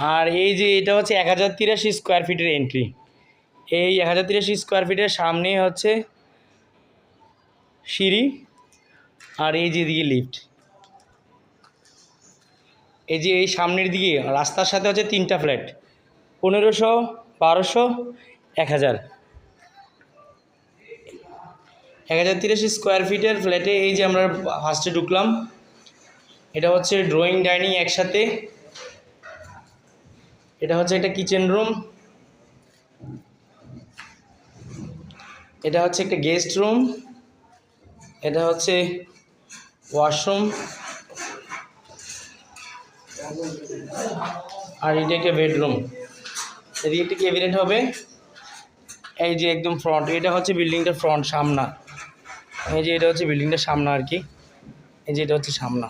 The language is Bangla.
আর এই যে এটা হচ্ছে 1083 স্কোয়ার ফিটের এন্ট্রি। এই 1083 স্কোয়ার ফিটের সামনে হচ্ছে সিঁড়ি, আর এই যে দিকে লিফট। এই যে এই সামনের দিকে রাস্তার সাথে হচ্ছে 3টা ফ্ল্যাট, 1500, 1200, 1000। 1083 স্কোয়ার ফিটের ফ্ল্যাটে এই যে আমরা ফার্স্টে ঢুকলাম, এটা হচ্ছে ড্রয়িং ডাইনিং একসাথে। এটা হচ্ছে একটা কিচেন রুম, এটা হচ্ছে একটা গেস্ট রুম, এটা হচ্ছে ওয়াশরুম, আর এটা একটা বেডরুম। এদিকে একটা ক্যাবিনেট হবে। এই যে একদম ফ্রন্ট, এটা হচ্ছে বিল্ডিংটার ফ্রন্ট, সামনা। এই যে এটা হচ্ছে বিল্ডিংটার সামনা আর কি। এই যে এটা হচ্ছে সামনা।